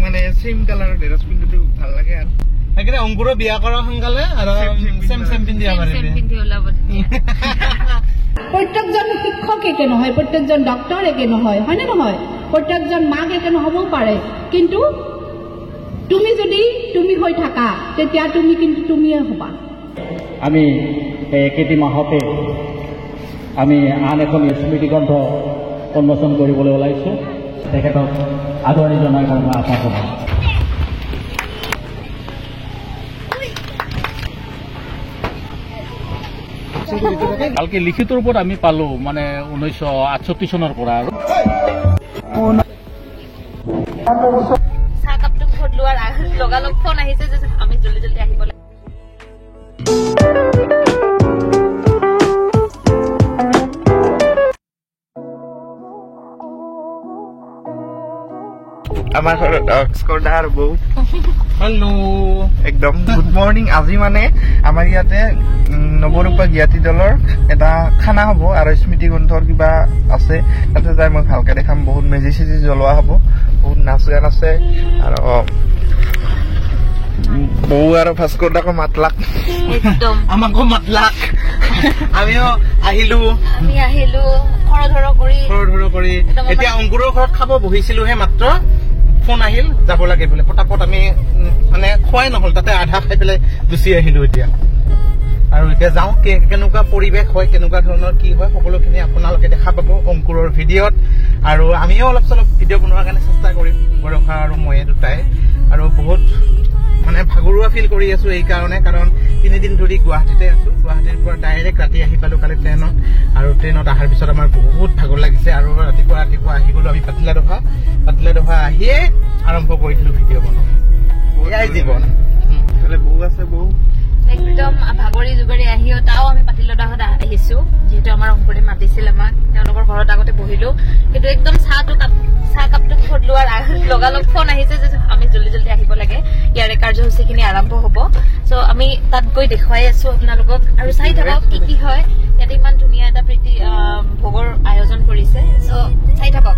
মানে সেম কালাৰৰ ড্ৰেছ পিন্ধি ভাল লাগে আৰু সেইকাৰণে অংকুৰো বিয়া কৰা সংগালে আৰু সেম পিন্ধি ওলাব প্ৰত্যেকজন শিক্ষক একে নহয়, প্ৰত্যেকজন ডক্টৰ একে নহয়, হয়নে নহয়? প্ৰত্যেকজন মাক একে নহ'বও পাৰে, কিন্তু তুমি যদি তুমি হৈ থাকা তেতিয়া তুমি কিন্তু তুমিয়ে হ'বা। আমি একেটি মাহতে আমি আন এখন স্মৃতিগ্ৰন্থ উন্মোচন কৰিবলৈ ওলাইছোঁ। তেখেতক আদৰণি জনাই মই আশা কৰোঁ। ভালকে লিখিত ৰূপত আমি পালো মানে 1968 চনৰ পৰা আৰু চাহকাপটো ভোট লোৱাৰ লগালগ ফোন আহিছে যে আমি জলদি জলদি আহিব লাগে। আমাৰ ঘৰত অক্সফৰ্ডাৰ বৌ হেল্ল' একদম গুড মৰ্ণিং। আজি মানে আমাৰ ইয়াতে নৱৰূপা জ্ঞাতি দলৰ এটা খানা হ'ব আৰু স্মৃতিগ্ৰন্থৰ কিবা আছে, তাতে যাই মই ভালকে দেখাম। বহুত মেজি চেজি জ্বলোৱা হ'ব, বহুত নাচ গান আছে আৰু বৌ আৰু ভাস্কৰ দাকো মাতলাক, আমাকো মাতলাক। আমিও আহিলো খৰধৰ কৰি এতিয়া অংকুৰৰ ঘৰত খাব বহিছিলোহে, মাত্ৰ ফোন আহিল যাব লাগে বোলে। পটাপট আমি মানে খোৱাই নহল, তাতে আধা খাই পেলাই গুচি আহিলো এতিয়া। আৰু এতিয়া যাওঁ, কেনেকুৱা পৰিৱেশ হয়, কেনেকুৱা ধৰণৰ কি হয়, সকলোখিনি আপোনালোকে দেখা পাব অংকুৰৰ ভিডিঅ'ত। আৰু আমিও অলপ চলপ ভিডিঅ' বনোৱাৰ কাৰণে চেষ্টা কৰিম, বৰষা আৰু ময়ে দুটাই। আৰু বহুত মানে ভাগৰুৱা ফিল কৰি আছো এই কাৰণে, কাৰণ 3 দিন ধৰি গুৱাহাটীতে আছো। গুৱাহাটীৰ পৰা ডাইৰেক্ট ৰাতি আহি পালো কালি ট্ৰেইনত, আৰু ট্ৰেইনত অহাৰ পিছত আমাৰ বহুত ভাগৰ লাগিছে। আৰু ৰাতিপুৱা আহি গলো আমি পাতিলা দফা আহিয়ে আৰম্ভ কৰি দিলো ভিডিঅ' বনোৱা। এয়াই জীৱন। বৌ আছে, বৌ একদম ভাগৰি জুগৰি আহিও তাও আমি পাতিলদাহত আহিছো, যিহেতু আমাৰ অংকুৰে মাতিছিল আমাক। তেওঁলোকৰ ঘৰত আগতে বহিলো, কিন্তু একদম চাহকাপটো ভোট লোৱাৰ লগালগ ফোন আহিছে যে আমি জলদি জলদি আহিব লাগে, ইয়াৰে কাৰ্যসূচীখিনি আৰম্ভ হ'ব। চ' আমি তাত গৈ দেখুৱাই আছো আপোনালোকক, আৰু চাই থাকক কি হয়। ইয়াতে ইমান ধুনীয়া এটা প্ৰীতি ভোগৰ আয়োজন কৰিছে, চ' চাই থাকক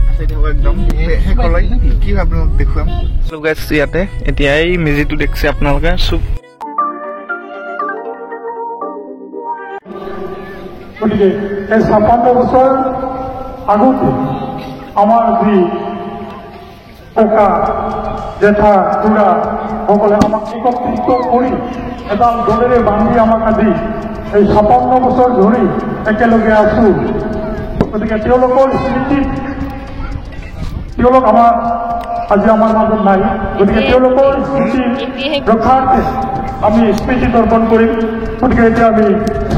একদম শেষলৈ কি আপোনালোক দেখুৱাম। ইয়াতে এতিয়া এই মেজিটো দেখিছে আপোনালোকে। গতিকে এই 56 বছৰ আগতে আমাৰ যি ককা জেঠা খুড়া সকলে আমাক একত্ৰিত কৰি এডাল দলেৰে বান্ধি আমাক আজি এই 56 বছৰ ধৰি একেলগে আছো। গতিকে তেওঁলোকৰ স্মৃতিত তেওঁলোক আজি আমাৰ মাজত নাই, গতিকে তেওঁলোকৰ স্মৃতি ৰক্ষাৰ্থে আমি স্মৃতি তৰ্পণ কৰিম। গতিকে এতিয়া আমি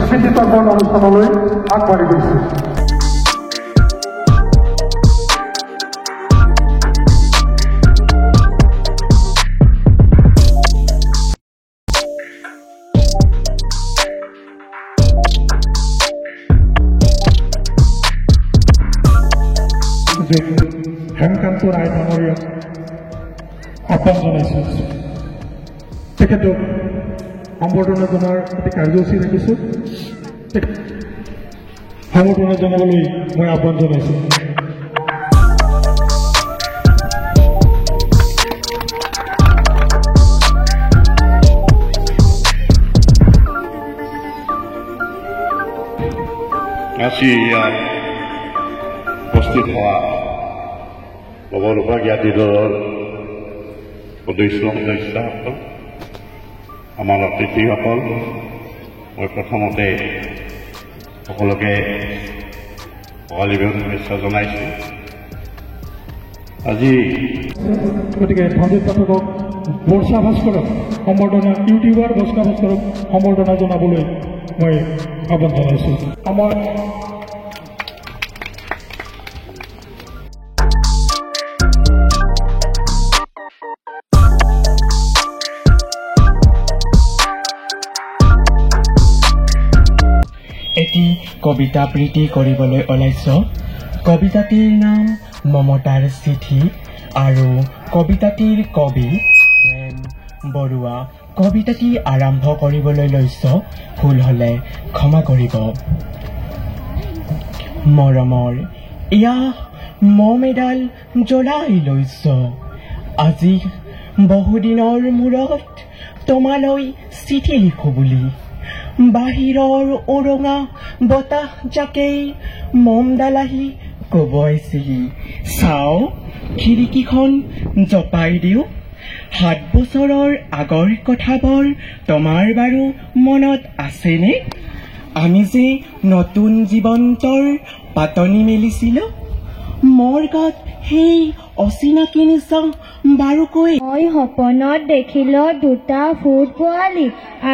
স্মৃতি তৰ্পণ অনুষ্ঠানলৈ আগবাঢ়ি গৈছো। হেমকান্ত ৰায় ডাঙৰীয়াক আহ্বান জনাইছো। তেখেতক সম্বৰ্ধনা জনাৰ এটি কাৰ্যসূচী ৰাখিছো, সম্বৰ্ধনা জনাবলৈ মই আহ্বান জনাইছো। আজি ইয়াত উপস্থিত হোৱা নৱৰূপা জ্ঞাতি দলৰ সদস্যসকল, আমাৰ অতিথিসকল, মই প্ৰথমতে সকলোকে ভোগালী বিহুৰ শুভেচ্ছা জনাইছোঁ। আজি গতিকে সঞ্জিত পাঠকক, বৰ্ষা ভাস্কৰক সম্বৰ্ধনা, ইউটিউবাৰ বৰ্ষা ভাস্কৰক সম্বৰ্ধনা জনাবলৈ মই আহ্বান জনাইছোঁ। আমাৰ এটি কবিতা আবৃত্তি কৰিবলৈ ওলাইছ। কবিতাটিৰ নাম মমতাৰ চিঠি, আৰু কবিতাটিৰ কবি বৰুৱা। কবিতাটি আৰম্ভ কৰিবলৈ লৈছ, ভুল হলে ক্ষমা কৰিব। মৰমৰ এয়া মম এডাল জ্বলাই লৈছ, আজি বহুদিনৰ মূৰত তোমালৈ চিঠি লিখো বুলি বাহিৰৰ উৰঙা বতাহ জাকেই মমদালাহি কবাইছিলি চাও খিৰিকীখন জপাই দিওঁ 7 বছৰৰ আগৰ কথাবোৰ তোমাৰ বাৰু মনত আছেনে আমি যে নতুন জীৱন্তৰ পাতনি মেলিছিলো মোৰ গাত সেই অচিনাকি নিচা বাৰুকৈ মই সপনত দেখিলো 2টা ফুট পোৱালি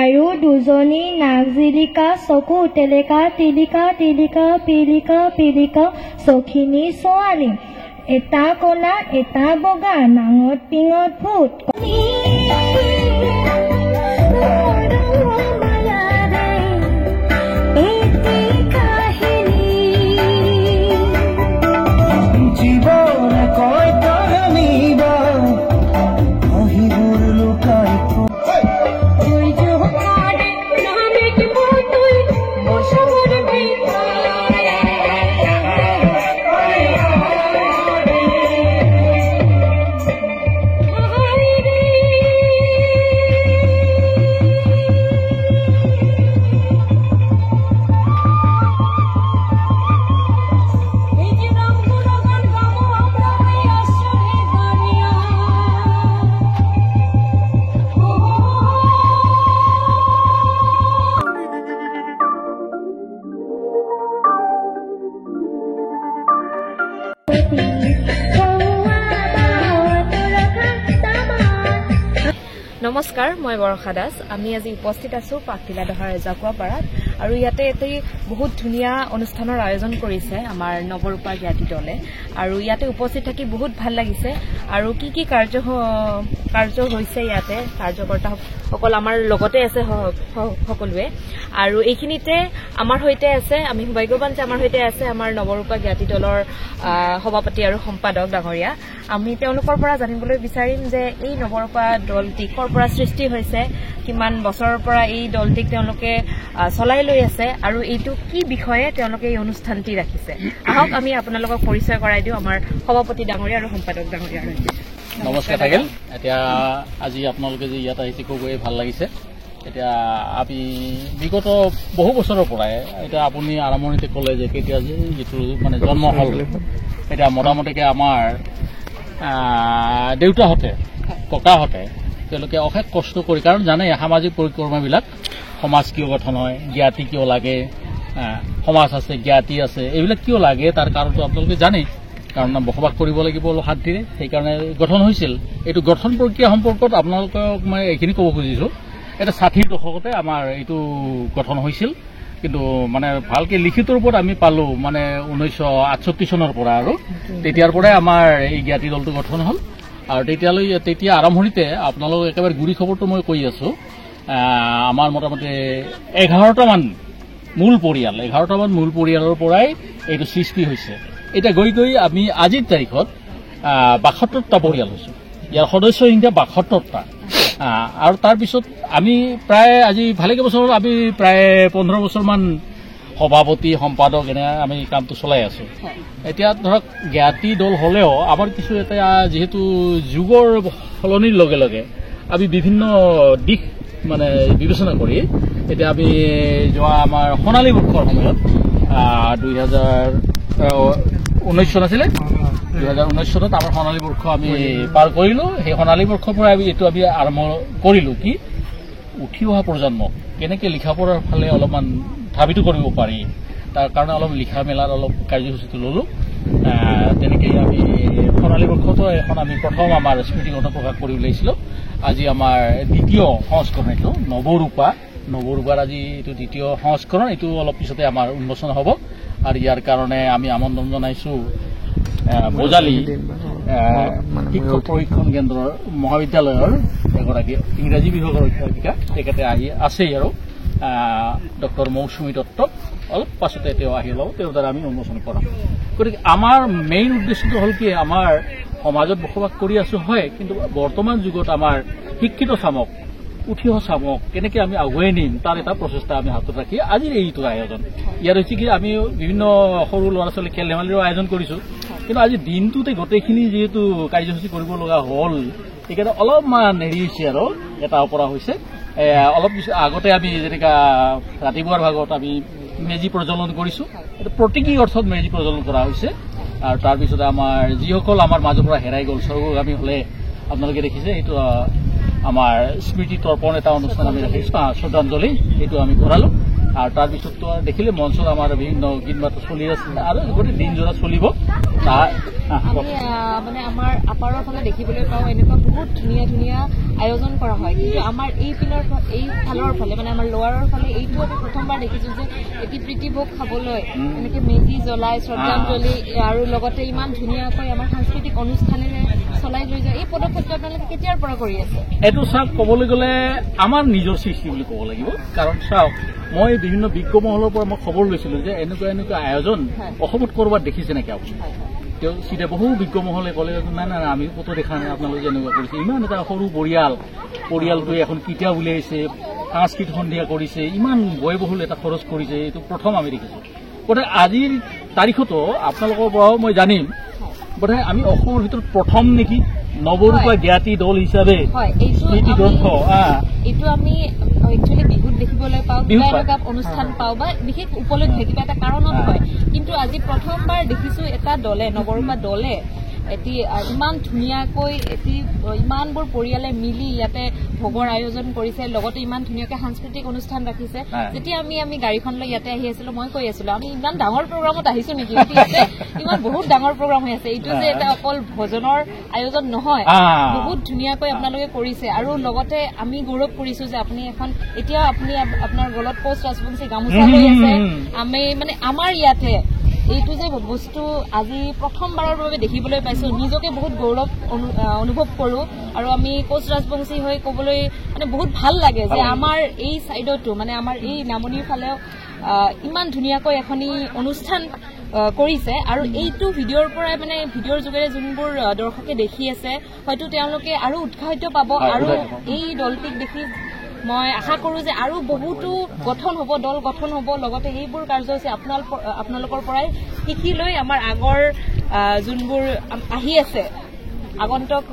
আৰু 2জনী নাক জিলিকা চকু টেলেকা টিলিকা টিলিকা পিলিকা পিলিকা চখিনী ছোৱালী এটা কলা এটা বগা নাঙত পিঙত ফুট নমস্কাৰ মই বৰষা দাস আমি আজি উপস্থিত আছো পাকতিলা দহাৰ জাকুৱাপাৰাত আৰু ইয়াতে এটি বহুত ধুনীয়া অনুষ্ঠানৰ আয়োজন কৰিছে আমাৰ নৱৰূপা জ্ঞাতি দলে আৰু ইয়াতে উপস্থিত থাকি বহুত ভাল লাগিছে আৰু কি কাৰ্য হৈছে ইয়াতে কাৰ্যকৰ্তা সকল আমাৰ লগতে আছে সকলোৱে আৰু এইখিনিতে আমাৰ হৈতে আছে আমি সৌভাগ্যৱান যে আমাৰ হৈতে আছে আমাৰ নৱৰূপা জ্ঞাতি দলৰ সভাপতি আৰু সম্পাদক ডাঙৰীয়া আমি তেওঁলোকৰ পৰা জানিবলৈ বিচাৰিম যে এই নৱৰূপা দলটি কৰ পৰা সৃষ্টি হৈছে কিমান বছৰৰ পৰা এই দলটিক তেওঁলোকে চলাই লৈ আছে আৰু এইটো কি বিষয়ে তেওঁলোকে এই অনুষ্ঠানটি ৰাখিছে আহক আমি আপোনালোকক পৰিচয় কৰাই দিওঁ আমাৰ সভাপতি ডাঙৰীয়া আৰু সম্পাদক ডাঙৰীয়াৰ সৈতে নমস্কাৰ থাকিল এতিয়া আজি আপোনালোকে যে ইয়াত আহিছে খুবেই ভাল লাগিছে এতিয়া আমি বিগত বহু বছৰৰ পৰাই এতিয়া আপুনি আৰম্ভণিতে ক'লে যে কেতিয়া যে যিটো মানে জন্ম হ'ল এতিয়া মোটামুটিকৈ আমাৰ দেউতাহঁতে ককাহঁতে তেওঁলোকে অশেষ কষ্ট কৰি কাৰণ জানে সামাজিক পৰিক্ৰমাবিলাক সমাজ কিয় গঠন হয় জ্ঞাতি কিয় লাগে সমাজ আছে জ্ঞাতি আছে এইবিলাক কিয় লাগে তাৰ কাৰণটো আপোনালোকে জানে কাৰণ বসবাস কৰিব লাগিব অলপ শান্তিৰে সেইকাৰণে গঠন হৈছিল এইটো গঠন প্ৰক্ৰিয়া সম্পৰ্কত আপোনালোকক মই এইখিনি ক'ব খুজিছোঁ এটা 60ৰ দশকতে আমাৰ এইটো গঠন হৈছিল কিন্তু মানে ভালকে লিখিত ৰূপত আমি পালো মানে 1968 চনৰ পৰা আৰু তেতিয়াৰ পৰাই আমাৰ এই জ্ঞাতি দলটো গঠন হ'ল আৰু তেতিয়া আৰম্ভণিতে আপোনালোক একেবাৰে গুৰি খবৰটো মই কৈ আছো আমাৰ মোটামুটি 11টামান মূল পৰিয়ালৰ পৰাই এইটো সৃষ্টি হৈছে এটা গৈ আমি আজিৰ তাৰিখত 72টা পৰিয়াল হৈছো ইয়াৰ সদস্য সংখ্যা 72টা আৰু তাৰপিছত আমি প্ৰায় আজি ভালেকে বছৰ আমি প্ৰায় 15 বছৰমান সভাপতি সম্পাদক এনে আমি কামটো চলাই আছো এতিয়া ধৰক জ্ঞাতি দল হলেও আমাৰ কিছু এটা যেহেতু যুগৰ সলনিৰ লগে লগে আমি বিভিন্ন দিশ মানে বিবেচনা কৰি এতিয়া আমি যোৱা আমাৰ সোণালী বৰ্ষৰ সময়ত 2019 চন আছিলে 2019 চনত আমাৰ সোণালী বৰ্ষ আমি পাৰ কৰিলো সেই সোণালী বৰ্ষৰ পৰা আমি আৰম্ভ কৰিলো কি উঠি অহা প্ৰজন্মক কেনেকে লিখা পঢ়াৰ ফালে অলপমান ধাবিত কৰিব পাৰি তাৰ কাৰণে অলপ লিখা মেলাৰ অলপ কাৰ্যসূচীটো ললো তেনেকৈ আমি সোণালী বৰ্ষতো এখন আমি প্ৰথম আমাৰ স্মৃতিগ্ৰন্থ প্ৰকাশ কৰি উলিয়াইছিলোঁ আজি আমাৰ দ্বিতীয় সংস্কৰণ এইটো নৱৰূপাৰ আজি এইটো দ্বিতীয় সংস্কৰণ এইটো অলপ পিছতে আমাৰ উন্মোচন হ'ব আৰু ইয়াৰ কাৰণে আমি আমন্ত্ৰণ জনাইছোঁ বজালী শিক্ষক প্ৰশিক্ষণ কেন্দ্ৰৰ মহাবিদ্যালয়ৰ এগৰাকী ইংৰাজী বিভাগৰ অধ্যাপিকা তেখেতে আহি আছেই আৰু ডক্টৰ মৌচুমী দত্ত অলপ পাছতে তেওঁ আহি লওঁ তেওঁৰ দ্বাৰা আমি উন্মোচন কৰাম গতিকে আমাৰ মেইন উদ্দেশ্যটো হ'ল কি আমাৰ সমাজত বসবাস কৰি আছো হয় কিন্তু বৰ্তমান যুগত আমাৰ শিক্ষিত চামক উঠি অহা চামক কেনেকৈ আমি আগুৱাই নিম তাৰ এটা প্ৰচেষ্টা আমি হাতত ৰাখি আজিৰ এইটো আয়োজন ইয়াৰ হৈছে কি আমি বিভিন্ন সৰু ল'ৰা ছোৱালী খেল ধেমালিৰো আয়োজন কৰিছোঁ কিন্তু আজি দিনটোতে গোটেইখিনি যিহেতু কাৰ্যসূচী কৰিব লগা হ'ল সেইকাৰণে অলপমান হেৰি হৈছে আৰু এটা অপৰা হৈছে অলপ আগতে আমি যেনেকা ৰাতিপুৱাৰ ভাগত আমি মেজি প্ৰজ্বলন কৰিছোঁ এইটো প্ৰতীকী অৰ্থত মেজি প্ৰজ্বলন কৰা হৈছে আৰু তাৰপিছতে আমাৰ যিসকল আমাৰ মাজৰ পৰা হেৰাই গ'ল স্বৰ্গগামী হ'লে আপোনালোকে দেখিছে এইটো আমাৰ স্মৃতি তৰ্পণ এটা অনুষ্ঠান আমি ৰাখিছোঁ শ্ৰদ্ধাঞ্জলি এইটো আমি কৰালোঁ আৰু তাৰপিছততো দেখিলে মঞ্চত আমাৰ বিভিন্ন গীত মাত চলি আছে আৰু গোটেই দিনজোৰা চলিব মানে আমাৰ আপাৰৰ ফালে দেখিবলৈ পাওঁ এনেকুৱা বহুত ধুনীয়া ধুনীয়া আয়োজন কৰা হয় কিন্তু আমাৰ এই ফালৰ ফালে মানে আমাৰ লোৱাৰৰ ফালে এইটো আমি প্ৰথমবাৰ দেখিছো যে এটি প্ৰীতিভোগ খাবলৈ এনেকে মেজি জ্বলাই শ্ৰদ্ধাঞ্জলি আৰু লগতে ইমান ধুনীয়াকৈ আমাৰ সাংস্কৃতিক অনুষ্ঠানেৰে চলাই লৈ যায় এই পদক্ষেপটো আপোনালোকে কেতিয়াৰ পৰা কৰি আছে এইটো চাওক ক'বলৈ গ'লে আমাৰ নিজৰ সৃষ্টি বুলি ক'ব লাগিব কাৰণ চাওক মই বিভিন্ন বিজ্ঞ মহলৰ পৰা মই খবৰ লৈছিলোঁ যে এনেকুৱা আয়োজন অসমত ক'ৰবাত দেখিছে নেকি আপুনি তেওঁ চিধা বহু বিজ্ঞ মহলে ক'লে নাই আমি ক'তো দেখা নাই আপোনালোকে যেনেকুৱা কৰিছে ইমান এটা সৰু পৰিয়ালটোৱে এখন কিতাপ উলিয়াইছে সাংস্কৃতিক সন্ধিয়া কৰিছে ইমান ব্যয়বহুল এটা খৰচ কৰিছে এইটো প্ৰথম আমি দেখিছোঁ গতিকে আজিৰ তাৰিখতো আপোনালোকৰ পৰাও মই জানিম বোধহয় আমি অসমৰ ভিতৰত প্ৰথম নেকি নৱৰূপা জ্ঞাতি দল হিচাপে স্মৃতি গ্ৰন্থ এইটো আমি একচুৱেলি বিহুত দেখিবলৈ পাওঁ কিবা এনেকুৱা অনুষ্ঠান পাওঁ বা বিশেষ উপলক্ষে কিবা এটা কাৰণত হয় কিন্তু আজি প্ৰথমবাৰ দেখিছো এটা দলে নৱৰূপা দলে এটি ইমান ধুনীয়াকৈ ইমানবোৰ পৰিয়ালে মিলি ইয়াতে ভোগৰ আয়োজন কৰিছে লগতে ইমান ধুনীয়াকৈ সাংস্কৃতিক অনুষ্ঠান ৰাখিছে যেতিয়া আমি গাড়ীখন লৈ ইয়াতে আহি আছিলো মই কৈ আছিলো আমি ইমান ডাঙৰ প্ৰগ্ৰামত আহিছো নেকি ইয়াতে ইমান বহুত ডাঙৰ প্ৰগ্ৰাম হৈ আছে এইটো যে এটা অকল ভোজনৰ আয়োজন নহয় বহুত ধুনীয়াকৈ আপোনালোকে কৰিছে আৰু লগতে আমি গৌৰৱ কৰিছো যে আপুনি এতিয়া আপুনি আপোনাৰ গলত পোষ্ট ৰাজবংশী গামোচা লৈ আছে আমি মানে আমাৰ ইয়াতে এইটো যে বস্তু আজি প্ৰথমবাৰৰ বাবে দেখিবলৈ পাইছো নিজকে বহুত গৌৰৱ অনুভৱ কৰো আৰু আমি কোচ ৰাজবংশী হৈ ক'বলৈ মানে বহুত ভাল লাগে যে আমাৰ এই চাইডতো মানে আমাৰ এই নামনিৰ ফালেও ইমান ধুনীয়াকৈ এখনি অনুষ্ঠান কৰিছে আৰু এইটো ভিডিঅ'ৰ পৰাই মানে ভিডিঅ'ৰ যোগেৰে যোনবোৰ দৰ্শকে দেখি আছে হয়তো তেওঁলোকে আৰু উৎসাহিত পাব আৰু এই দলটিক দেখি মই আশা কৰো যে আৰু বহুতো দল গঠন হ'ব লগতে এইবোৰ কাৰ্যসূচী আপোনালোকৰ পৰাই শিকি লৈ আমাৰ আগৰ যোনবোৰ আহি আছে আগন্তুক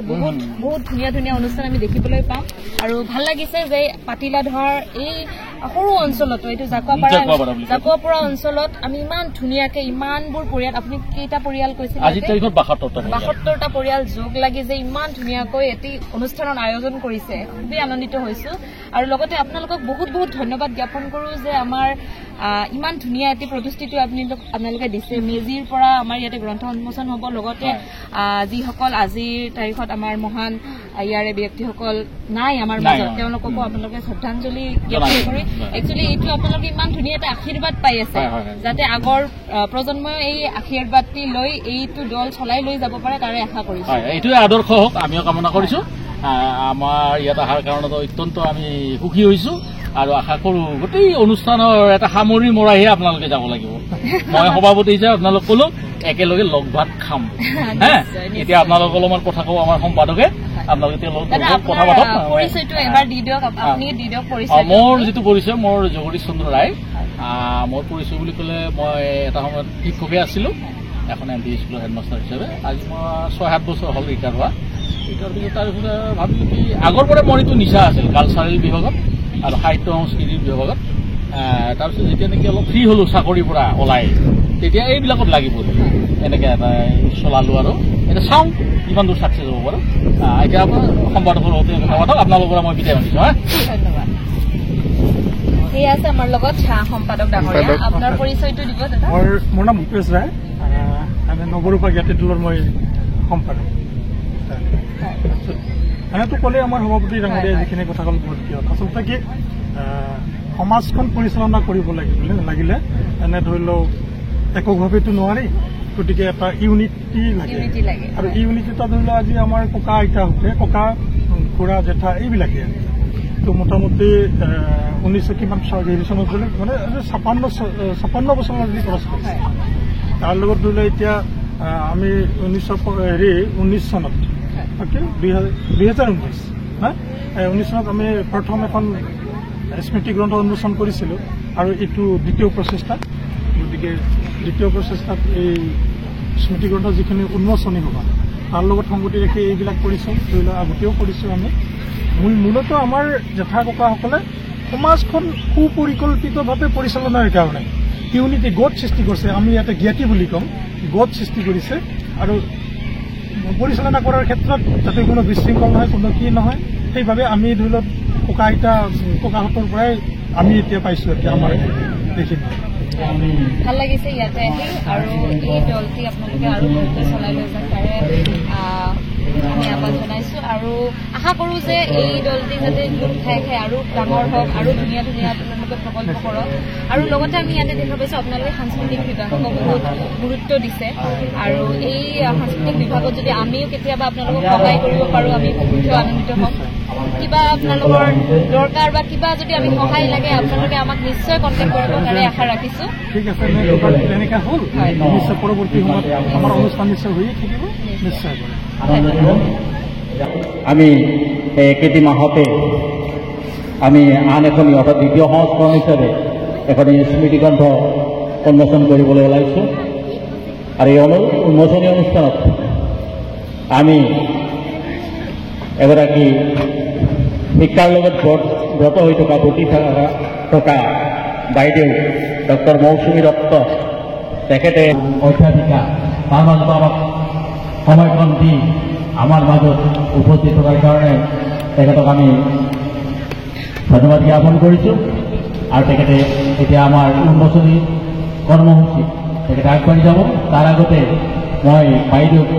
বহুত ধুনীয়া অনুষ্ঠান আমি দেখিবলৈ পাম আৰু ভাল লাগিছে যে পাতিলাধৰ এই সৰু অঞ্চলতো এইটো জাকুৱাপাৰা অঞ্চলত আমি ইমান ধুনীয়াকে ইমানবোৰ পৰিয়াল আপুনি কেইটা পৰিয়াল কৈছিল ৭২টা পৰিয়াল যোগ লাগি যে ইমান ধুনীয়াকৈ এটি অনুষ্ঠানৰ আয়োজন কৰিছে খুবেই আনন্দিত হৈছো আৰু লগতে আপোনালোকক বহুত ধন্যবাদ জ্ঞাপন কৰো যে আমাৰ ইমান ধুনীয়া এটি প্ৰতিষ্ঠিতি আপোনালোকে দিছে মেজিৰ পৰা আমাৰ ইয়াতে গ্ৰন্থ উন্মোচন হ'ব লগতে যিসকল আজিৰ তাৰিখত আমাৰ মহান ইয়াৰে ব্যক্তিসকল নাই আমাৰ মাজত তেওঁলোককো আপোনালোকে শ্ৰদ্ধাঞ্জলি জ্ঞাপন কৰি একচুৱেলি এইটো আপোনালোকে ইমান ধুনীয়া এটা আশীৰ্বাদ পাই আছে যাতে আগৰ প্ৰজন্মই এই আশীৰ্বাদটি লৈ এইটো দল চলাই লৈ যাব পাৰে তাৰে আশা কৰিছো এইটোৱে আদৰ্শ হওক আমিও কামনা কৰিছো আমাৰ ইয়াত অহাৰ কাৰণত অত্যন্ত আমি সুখী হৈছো আৰু আশা কৰো গোটেই অনুষ্ঠানৰ এটা সামৰি মৰাইহে আপোনালোকে যাব লাগিব মই সভাপতি হিচাপে আপোনালোক ক'লো একেলগে লগ ভাত খাম এতিয়া আপোনালোক অলপমান কথা কওঁ আমাৰ সম্পাদকে আপোনালোকে কথা পাতক মোৰ যিটো পৰিচয় মোৰ জগদীশ চন্দ্ৰ ৰায় মোৰ পৰিচয় বুলি ক'লে মই এটা সময়ত শিক্ষকে আছিলো এখন MP স্কুলৰ হেডমাষ্টাৰ হিচাপে আজি মই ৬-৭ বছৰ হ'ল ৰিটায়াৰ হোৱা পিছত তাৰপিছত ভাবিলো কি আগৰ পৰা মোৰ এইটো নিচা আছিল কালচাৰেল বিভাগত আৰু সাহিত্য সংস্কৃতিৰ বিভাগত তাৰপিছত যেতিয়া নেকি অলপ ফ্ৰী হলো চাকৰিৰ পৰা ওলাই তেতিয়া এইবিলাকত লাগি পৰিলো এনেকে এটা চলালো আৰু এতিয়া চাওঁ কিমান দূৰ ছাকচেছ হ'ব পাৰো এতিয়া আপোনাৰ সম্পাদকৰ সৈতে কথা পাতক আপোনালোকৰ পৰা মই বিদায় মানিছো ধন্যবাদ ঠিক আছে আমাৰ লগত সম্পাদক ডাঙৰীয়া আপোনাৰ পৰিচয়টো দিব দাদা মোৰ নাম ভূপেশ ৰায় আমি নৱৰূপা জ্ঞাতি দলৰ মই সম্পাদক এনেতো ক'লে আমাৰ সভাপতি ডাঙৰীয়াই যিখিনি কথা ক'ল বহুত কিয় আচলতে কি সমাজখন পৰিচালনা কৰিব লাগিলে এনে ধৰি লওক এককভাৱেতো নোৱাৰি গতিকে এটা ইউনিটি লাগে আৰু ইউনিটিটা ধৰি লওক আজি আমাৰ ককা আইতাহঁতে ককা খুৰা জেঠা এইবিলাকে তো মোটামুটি 1900 কিমান চনত বোলে মানে 56 বছৰ আজি ক্ৰছ কৰিছে তাৰ লগত ধৰি লওক এতিয়া আমি 1919 চনত 2019 চনত আমি প্ৰথম এখন স্মৃতি গ্ৰন্থ উন্মোচন কৰিছিলোঁ আৰু এইটো দ্বিতীয় প্ৰচেষ্টা গতিকে দ্বিতীয় প্ৰচেষ্টাত এই স্মৃতিগ্ৰন্থ যিখিনি উন্মোচনী হ'ব তাৰ লগত সংগতি ৰাখি এইবিলাক কৰিছোঁ। ধৰি লওক আগতেও কৰিছোঁ আমি। মূলত আমাৰ জেঠা ককাসকলে সমাজখন সুপৰিকল্পিতভাৱে পৰিচালনাৰ কাৰণে ইউনিটি গোট সৃষ্টি কৰিছে। আমি ইয়াতে জ্ঞাতি বুলি ক'ম, গোট সৃষ্টি কৰিছে আৰু পৰিচালনা কৰাৰ ক্ষেত্ৰত যাতে কোনো বিশৃংখল নহয়, কোনো কি নহয়, সেইভাৱে আমি ধৰি লওক ককাহঁতৰ পৰাই আমি এতিয়া পাইছোঁ এতিয়া আমাৰ এইখিনি। ভাল লাগিছে ইয়াতে আহি আৰু এই দলটি আপোনালোকে আৰু ভালকৈ চলাই লৈ যাওক তাৰে আমি আহ্বান জনাইছোঁ আৰু আশা কৰোঁ যে এই দলটি যাতে গোট খাই খাই আৰু ডাঙৰ হওক আৰু ধুনীয়া ধুনীয়া আপোনালোকে প্ৰকল্প কৰক। আৰু লগতে আমি ইয়াতে দেখা পাইছোঁ আপোনালোকে সাংস্কৃতিক বিভাগকো বহুত গুৰুত্ব দিছে আৰু এই সাংস্কৃতিক বিভাগত যদি আমিও কেতিয়াবা আপোনালোকক সহায় কৰিব পাৰোঁ আমি বহুত আনন্দিত হ'ম। কিবা আপোনালোকৰ দৰকাৰ বা কিবা যদি আমি সহায় লাগে আপোনালোকে আমাক নিশ্চয় কণ্টেক্ট কৰিব, তাৰে আশা ৰাখিছোঁ। ঠিক আছে, তেনেকৈ হ'ল নিশ্চয় পৰৱৰ্তী সময়ত আমাৰ অনুষ্ঠান নিশ্চয় হৈয়ে থাকিব, নিশ্চয়। আমি কেইটি মাহতে আমি আন এখনি অৰ্থাৎ দ্বিতীয় সংস্কৰণ হিচাপে এখনি স্মৃতিগ্ৰন্থ উন্মোচন কৰিবলৈ ওলাইছোঁ আৰু এই উন্মোচনী অনুষ্ঠানত আমি এগৰাকী শিক্ষাৰ লগত ব্ৰত হৈ থকা ব্ৰতী থকা বাইদেউ ডক্টৰ মৌচুমী দত্ত, তেখেতে অধ্যাপিকা, তাৰ মাজত আমাক সময়খন দি আমাৰ মাজত উপস্থিত থকাৰ কাৰণে তেখেতক আমি ধন্যবাদ জ্ঞাপন কৰিছোঁ। আৰু তেখেতে এতিয়া আমাৰ উন্মোচনী কৰ্মসূচী তেখেতে আগবাঢ়ি যাব। তাৰ আগতে মই বাইদেউক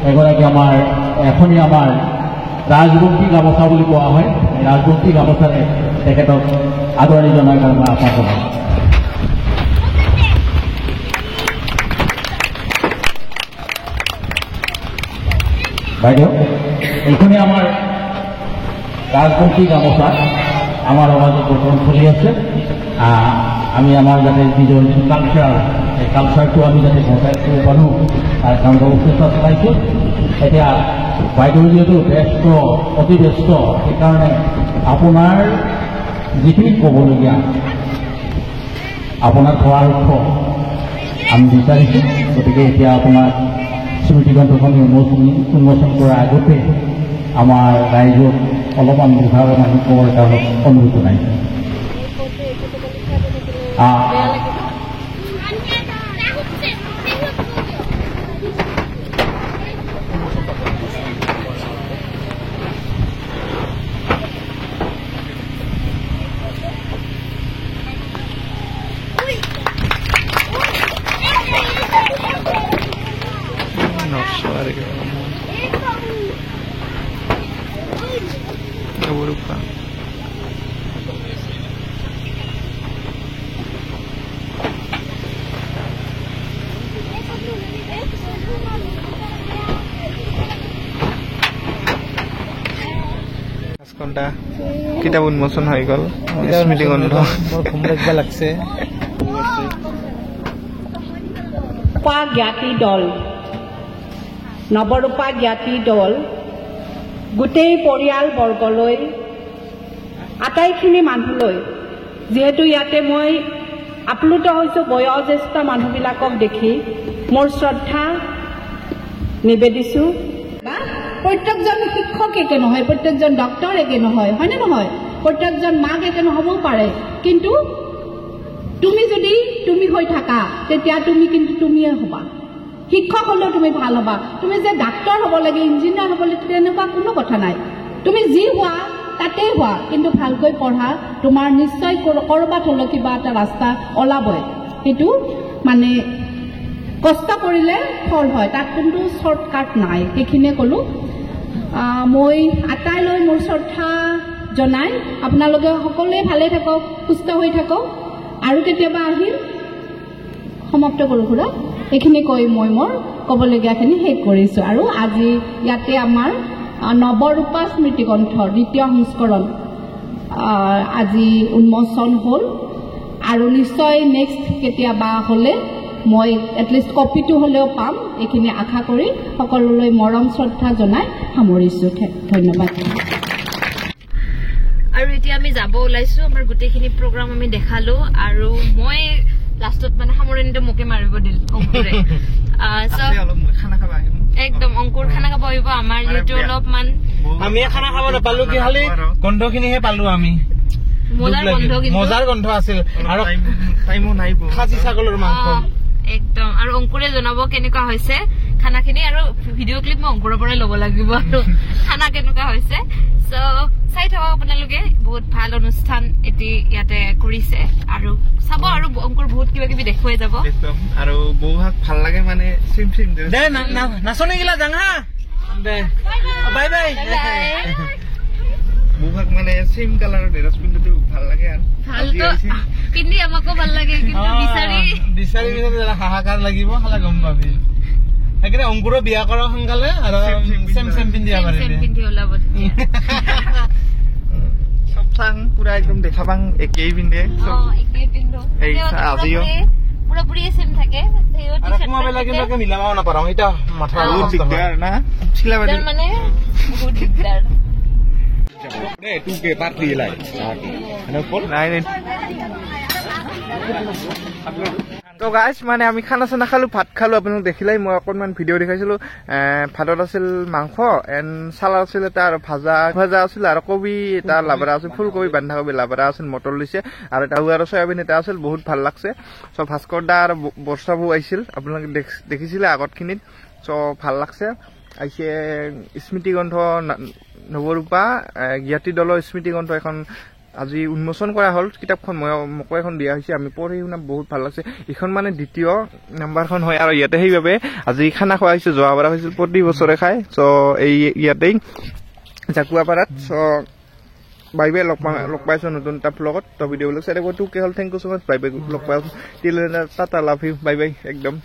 এগৰাকী এখনি আমাৰ ৰাজবংশী গামোচা বুলি কোৱা হয়, ৰাজবংশী গামোচাৰে তেখেতক আদৰণি জনাৰ কাৰণে আশা কৰোঁ। বাইদেউ, এইখনে আমাৰ ৰাজবংশী গামোচা আমাৰ সমাজত বৰ্তমান চলি আছে। আমি আমাৰ যাতে নিজৰ যিটো কালচাৰ, এই কালচাৰটো আমি যাতে বচাই ৰাখিব পাৰোঁ তাৰ কাৰণে বহুত চেষ্টা চলাইছোঁ। এতিয়া বাইদেউ যিহেতু ব্যস্ত, অতি ব্যস্ত, সেইকাৰণে আপোনাৰ যিখিনি ক'বলগীয়া আপোনাৰ পৰামৰ্শ আমি বিচাৰিছোঁ। গতিকে এতিয়া আপোনাৰ স্মৃতিগ্ৰন্থখন উন্মোচন কৰাৰ আগতে আমাৰ ৰাইজক অলপমান বুজাব মানুহ কোৱাৰ কাৰণে অনুৰোধ জনাইছোঁ। কিতাপ উন্মোচন হৈ গ'ল স্মৃতিগ্ৰন্থ। ঘুম লাগিব লাগছে। জ্ঞাতি দল, নৱৰূপা জ্ঞাতি দল গোটেই পৰিয়ালবৰ্গলৈ, আটাইখিনি মানুহলৈ, যিহেতু ইয়াতে মই আপ্লুত হৈছোঁ বয়োজ্যেষ্ঠ মানুহবিলাকক দেখি, মোৰ শ্ৰদ্ধা নিবেদিছোঁ। প্ৰত্যেকজন শিক্ষক একে নহয়, প্ৰত্যেকজন ডক্তৰ একে নহয়, হয়নে নহয়? প্ৰত্যেকজন মাক একে নহ'বও পাৰে, কিন্তু তুমি যদি তুমি হৈ থাকা তেতিয়া তুমি কিন্তু তুমিয়ে হ'বা। শিক্ষক হ'লেও তুমি ভাল হ'বা। তুমি যে ডাক্তৰ হ'ব লাগে, ইঞ্জিনিয়াৰ হ'ব লাগে তেনেকুৱা কোনো কথা নাই। তুমি যি হোৱা তাতেই হোৱা, কিন্তু ভালকৈ পঢ়া, তোমাৰ নিশ্চয় ক'ৰবাত হ'লেও কিবা এটা ৰাস্তা ওলাবই। সেইটো মানে কষ্ট কৰিলে ফল হয়, তাত কিন্তু শ্বৰ্টকাট নাই। সেইখিনিয়ে ক'লোঁ। মই আটাইলৈ মোৰ শ্ৰদ্ধা জনাই আপোনালোকে সকলোৱে ভালে থাকক, সুস্থ হৈ থাকক, আৰু কেতিয়াবা আহিম। সমাপ্ত কৰোঁ খুৰা, এইখিনি কৈ মই মোৰ ক'বলগীয়াখিনি শেষ কৰিছোঁ। আৰু আজি ইয়াতে আমাৰ নৱৰূপা স্মৃতিগ্ৰন্থৰ দ্বিতীয় সংস্কৰণ আজি উন্মোচন হ'ল, আৰু নিশ্চয় নেক্সট কেতিয়াবা হ'লে মই এটলিষ্ট কপিটো হ'লেও পাম, এইখিনি আশা কৰি সকলোলৈ মৰম শ্ৰদ্ধা জনাই সামৰিছোঁ। ধন্যবাদ। আৰু এতিয়া আমি যাব ওলাইছোঁ। আমাৰ গোটেইখিনি প্ৰগ্ৰাম আমি দেখালোঁ, আৰু মই লাষ্টত মানে সামৰণিটো মোকে মাৰিব দিল অংকুৰে একদম অংকুৰ খানা খাব আহিব আমাৰ যিহেতু অলপমান আমি খানা খাব নাপালো কি খালি গন্ধখিনিহে পালো আমি মজাৰ গন্ধ আছিল আৰু খাচী ছাগলৰ মাংস একদম আৰু অংকুৰে জনাব কেনেকুৱা হৈছে খানাখিনি আৰু ভিডিঅ' ক্লিপ মই অংকুৰৰ পৰাই ল'ব লাগিব আৰু খানা কেনেকুৱা হৈছে চ' চাই থাকক আপোনালোকে বহুত ভাল অনুষ্ঠান এটি ইয়াতে কৰিছে আৰু চাব আৰু অংকুৰ বহুত কিবা কিবি দেখুৱাই যাব আৰু বহুভাগ ভাল লাগে মানে চিম চিম দে নাচনি গিলা যাং হা দে বাই বাই বহুভাগ মানে সেম কালাৰৰ ড্ৰেছ পিন্ধিটো ভাল লাগে আৰু ভালতো পিন্ধি আমাকো ভাল লাগে কিন্তু বিচাৰি হাহাকাৰ লাগিব খালা গম পাবি সেইকাৰণে অংকুৰৰ বিয়া কৰা সোনকালে আৰু চেম চেম পিন্ধি ওলাব চব চাং পুৰা একদম দেখা পাং একেই পিন্ধে আজিও পুৰাপুৰি চেম থাকে মিলাবও নাপাৰো এতিয়া মাথা বহুত দিগদাৰ না চিলাবাদি মানে বহুত দিগদাৰ তো গাইজ মানে আমি খানা চানা খালো ভাত খালো আপোনালোক দেখিলাই মই অকণমান ভিডিঅ' দেখাইছিলো ভাতত আছিল মাংস এণ্ড চালাড আছিল এটা আৰু ভাজা আছিল আৰু কবি এটা লাবৰা আছিল ফুলকবি বন্ধাকবি লাবৰা আছিল মটৰ লৈছে আৰু এটা আৰু চয়াবিন এটা আছিল বহুত ভাল লাগছে চ' ভাস্কৰ দা আৰু বৰ্ষাবু আহিছিল আপোনালোকে দেখিছিলে আগতখিনিত চ' ভাল লাগছে আহিছে স্মৃতিগ্ৰন্থ নৱৰূপা জ্ঞাতি দলৰ স্মৃতিগ্ৰন্থ এখন আজি উন্মোচন কৰা হ'ল কিতাপখন মোকো এখন দিয়া হৈছে আমি পঢ়ি শুনা বহুত ভাল লাগছে এইখন মানে দ্বিতীয় নাম্বাৰখন হয় আৰু ইয়াতে সেইবাবে আজি খানা খোৱা হৈছে যোৱাবাৰ হৈছিল প্ৰতি বছৰে খায় চ' এই ইয়াতেই জাকুৱাপাৰাত চ' বাই বাই লগ পাইছোঁ নতুন এটা ব্লগত তো ভিডিঅ'বিলাক চাই থাকোঁ টুকে হ'ল thank you so' much bye bye লগ পাইছোঁ Tata love you bye bye একদম